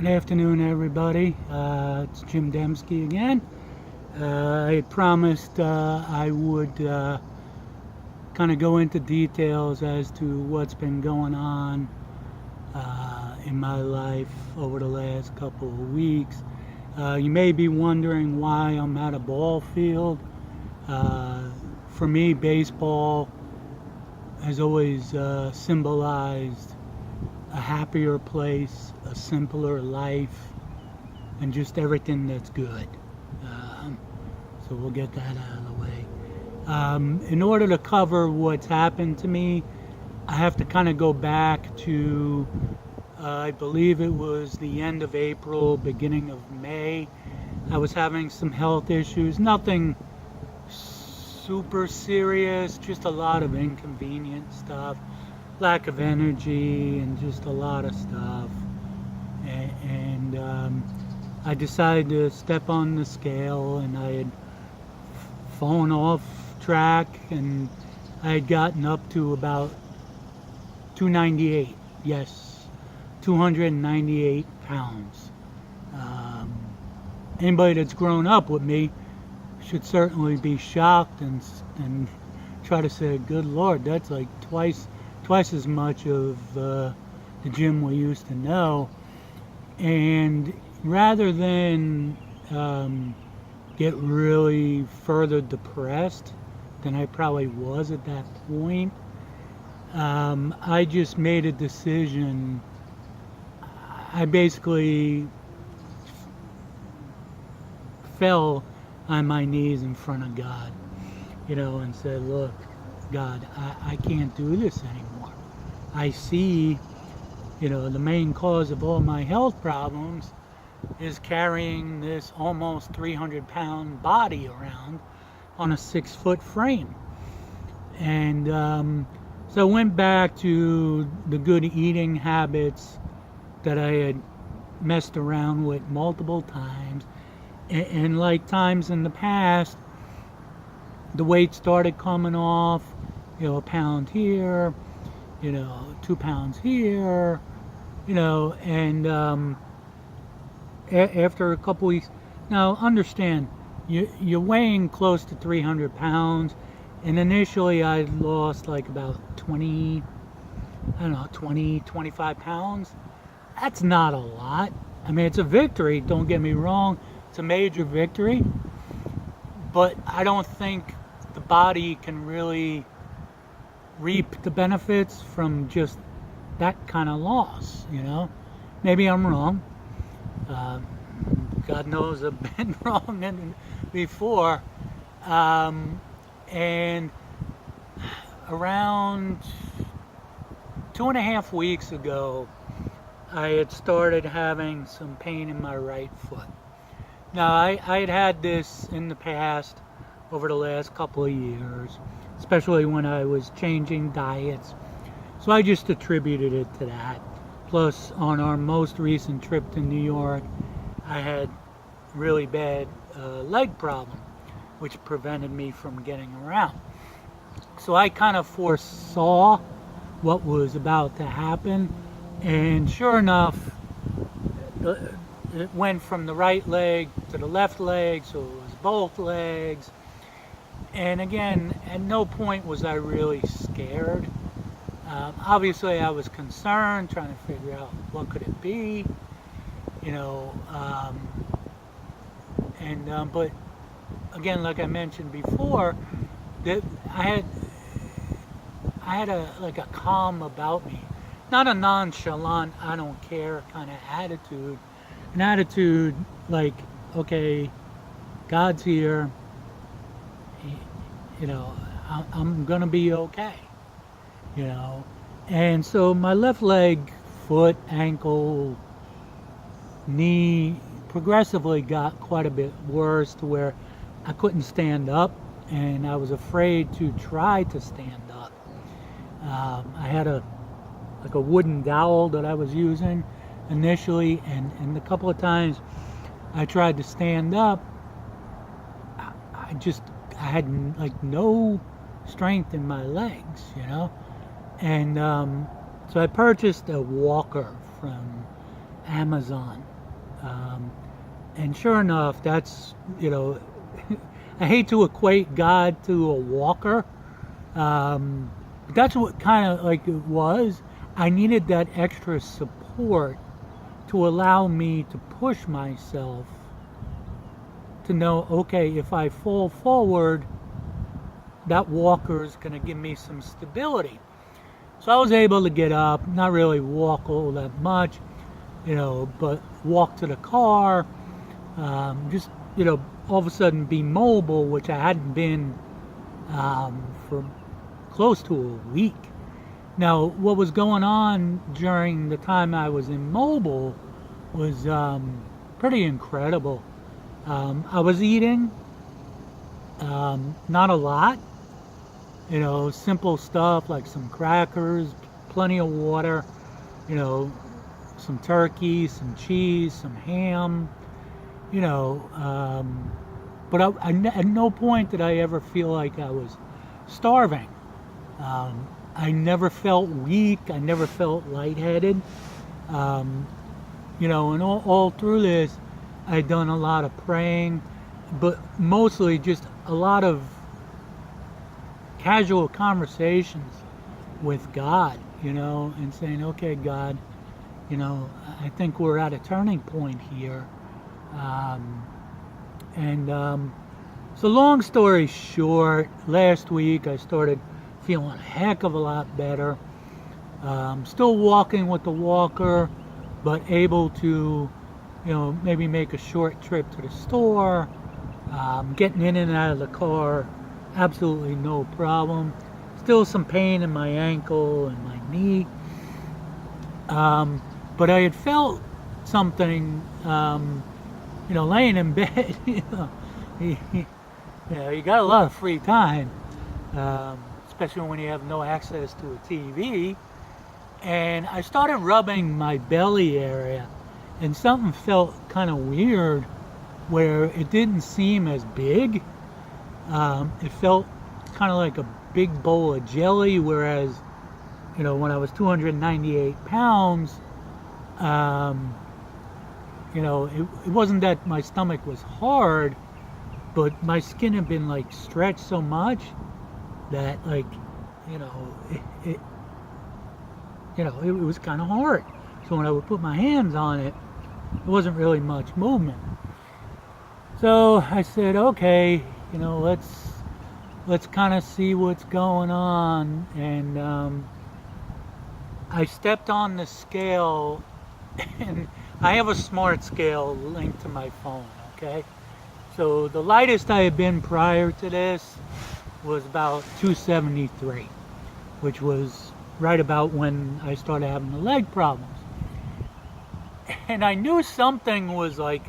Good afternoon, everybody. It's Jim Demski again. I had promised I would kind of go into details as to what's been going on in my life over the last couple of weeks. You may be wondering why I'm at a ball field. For me, baseball has always symbolized a happier place, a simpler life, and just everything that's good. So we'll get that out of the way. In order to cover what's happened to me, I have to kind of go back to, I believe it was the end of April, beginning of May. I was having some health issues, nothing super serious, just a lot of inconvenient stuff. Lack of energy and just a lot of stuff, and I decided to step on the scale, and I had fallen off track, and I had gotten up to about 298. Yes, 298 pounds. Anybody that's grown up with me should certainly be shocked and try to say, good Lord, that's like twice as much of the Jim we used to know. And rather than get really further depressed than I probably was at that point, I just made a decision. I basically fell on my knees in front of God, and said, look, God, I can't do this anymore. I see, the main cause of all my health problems is carrying this almost 300-pound body around on a 6-foot frame. And so I went back to the good eating habits that I had messed around with multiple times. And like times in the past, the weight started coming off, a pound here, 2 pounds here, and after a couple weeks. Now understand, you're weighing close to 300 pounds, and initially I lost like about 20, 25 pounds. That's not a lot. I mean, it's a victory, don't get me wrong. It's a major victory, but I don't think the body can really reap the benefits from just that kind of loss, Maybe I'm wrong. God knows I've been wrong before. And around 2.5 weeks ago, I had started having some pain in my right foot. Now, I had had this in the past over the last couple of years, especially when I was changing diets. So I just attributed it to that. Plus, on our most recent trip to New York, I had really bad leg problem, which prevented me from getting around. So I kind of foresaw what was about to happen, and sure enough, it went from the right leg to the left leg, so it was both legs. And again, at no point was I really scared. Obviously, I was concerned, trying to figure out what could it be, but again, like I mentioned before, that I had a calm about me, not a nonchalant, I don't care kind of attitude, an attitude like, okay, God's here, I'm gonna be okay, and so my left leg, foot, ankle, knee progressively got quite a bit worse to where I couldn't stand up, and I was afraid to try to stand up. I had a wooden dowel that I was using initially, and a couple of times I tried to stand up, I had like no strength in my legs, and so I purchased a walker from Amazon, And sure enough, that's, I hate to equate God to a walker. But that's what kind of like it was. I needed that extra support to allow me to push myself to know, okay, if I fall forward, that walker is going to give me some stability. So I was able to get up, not really walk all that much, but walk to the car, just, all of a sudden be mobile, which I hadn't been for close to a week. Now, what was going on during the time I was immobile was pretty incredible. I was eating, not a lot, simple stuff like some crackers, plenty of water, some turkey, some cheese, some ham, but at no point did I ever feel like I was starving. I never felt weak. I never felt lightheaded. And all through this, I'd done a lot of praying, but mostly just a lot of casual conversations with God, and saying, okay, God, I think we're at a turning point here. So long story short, last week I started feeling a heck of a lot better. Still walking with the walker, but able to, maybe make a short trip to the store, getting in and out of the car, absolutely no problem. Still some pain in my ankle and my knee. But I had felt something, laying in bed, you got a lot of free time, especially when you have no access to a TV. And I started rubbing my belly area, and something felt kind of weird where it didn't seem as big. It felt kind of like a big bowl of jelly, whereas, when I was 298 pounds, it wasn't that my stomach was hard, but my skin had been like stretched so much that it was kind of hard. So when I would put my hands on it, there wasn't really much movement. So I said, okay, let's kind of see what's going on. And I stepped on the scale, and I have a smart scale linked to my phone, okay? So the lightest I had been prior to this was about 273, which was right about when I started having the leg problems. And I knew something was like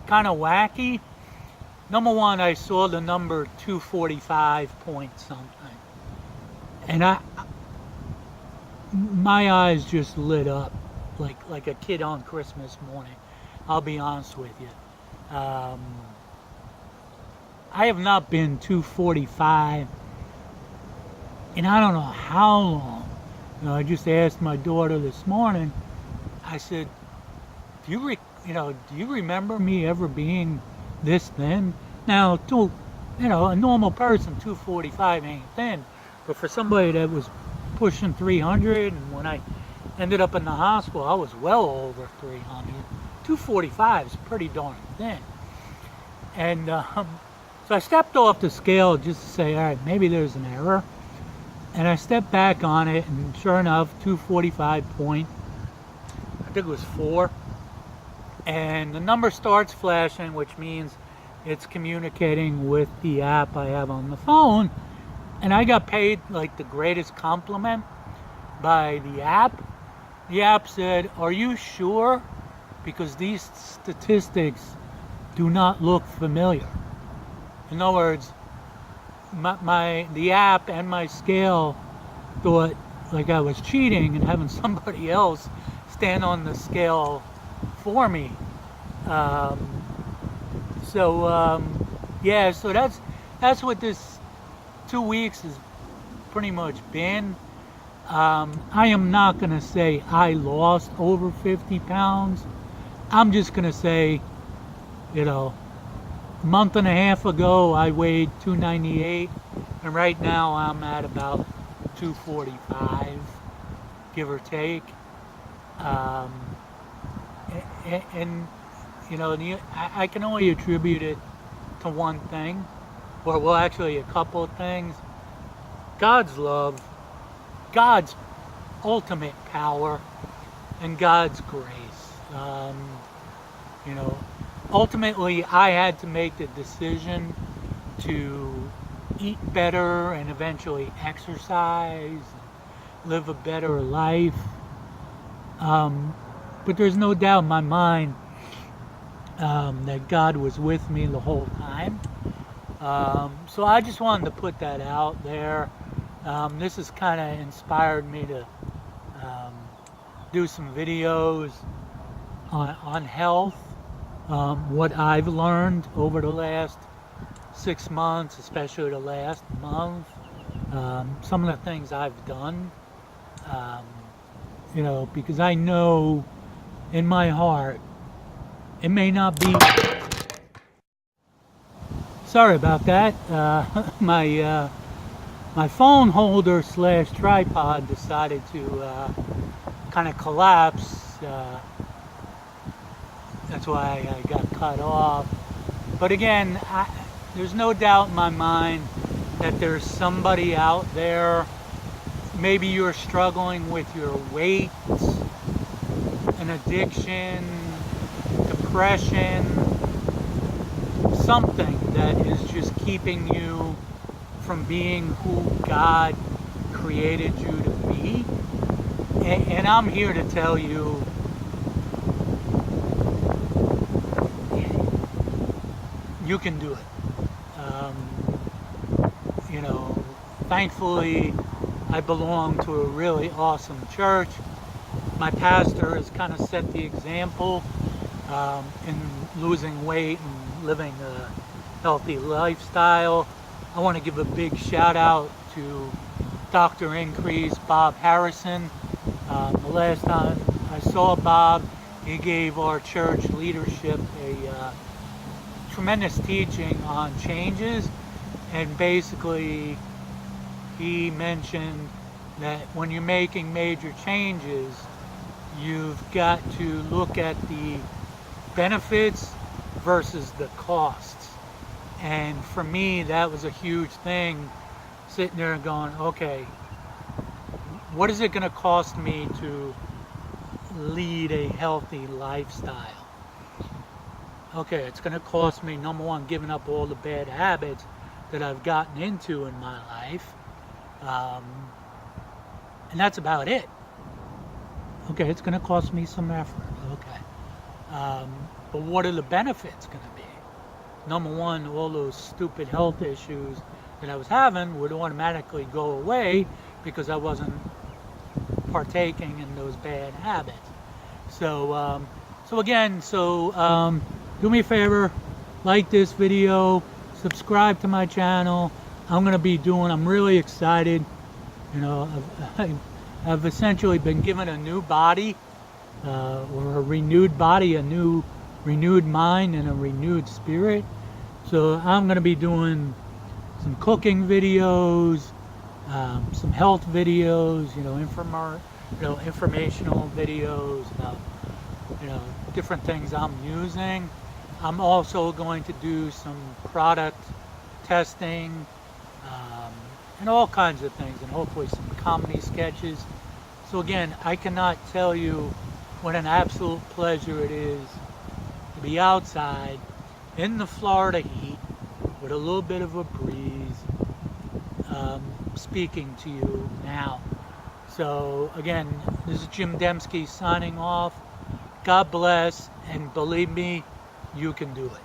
kind of wacky. Number one, I saw the number 245 point something. And my eyes just lit up like a kid on Christmas morning. I'll be honest with you. I have not been 245 and I don't know how long. I just asked my daughter this morning. I said, do you remember me ever being this thin? Now, to a normal person, 245 ain't thin, but for somebody that was pushing 300, and when I ended up in the hospital, I was well over 300. 245 is pretty darn thin. And so I stepped off the scale just to say, all right, maybe there's an error. And I stepped back on it, and sure enough, 245 point, I think it was 4. And the number starts flashing, which means it's communicating with the app I have on the phone. And I got paid like the greatest compliment by the app. The app said, are you sure? Because these statistics do not look familiar. In other words, the app and my scale thought like I was cheating and having somebody else stand on the scale for me. So that's what this 2 weeks has pretty much been. I am not going to say I lost over 50 pounds, I'm just gonna say, you know, a month and a half ago I weighed 298, and right now I'm at about 245, give or take. Um, and you know, I can only attribute it to one thing, or well, actually a couple of things. God's love, God's ultimate power, and God's grace. You know, ultimately I had to make the decision to eat better and eventually exercise, live a better life. But there's no doubt in my mind that God was with me the whole time. So I just wanted to put that out there. This has kind of inspired me to do some videos on health, what I've learned over the last 6 months, especially the last month, some of the things I've done, you know, because I know in my heart it may not be. Sorry about that. My phone holder / tripod decided to kind of collapse. That's why I got cut off. But again, there's no doubt in my mind that there's somebody out there. Maybe you're struggling with your weight, an addiction, depression, something that is just keeping you from being who God created you to be. And I'm here to tell you, you can do it. You know, thankfully, I belong to a really awesome church. My pastor has kind of set the example in losing weight and living a healthy lifestyle. I want to give a big shout out to Dr. Increase, Bob Harrison. The last time I saw Bob, he gave our church leadership a tremendous teaching on changes, and basically he mentioned that when you're making major changes, you've got to look at the benefits versus the costs. And for me, that was a huge thing, sitting there and going, okay, what is it going to cost me to lead a healthy lifestyle? Okay, it's going to cost me, number one, giving up all the bad habits that I've gotten into in my life. And that's about it. Okay, it's going to cost me some effort. Okay. But what are the benefits going to be? Number one, all those stupid health issues that I was having would automatically go away because I wasn't partaking in those bad habits. So, do me a favor, like this video, subscribe to my channel. I'm really excited. You know, I've essentially been given a new body, or a renewed body, a new renewed mind, and a renewed spirit. So I'm going to be doing some cooking videos, some health videos, informational videos about, different things I'm using. I'm also going to do some product testing, and all kinds of things, and hopefully some comedy sketches. So again, I cannot tell you what an absolute pleasure it is to be outside in the Florida heat with a little bit of a breeze, speaking to you now. So again, this is Jim Demski signing off. God bless, and believe me, you can do it.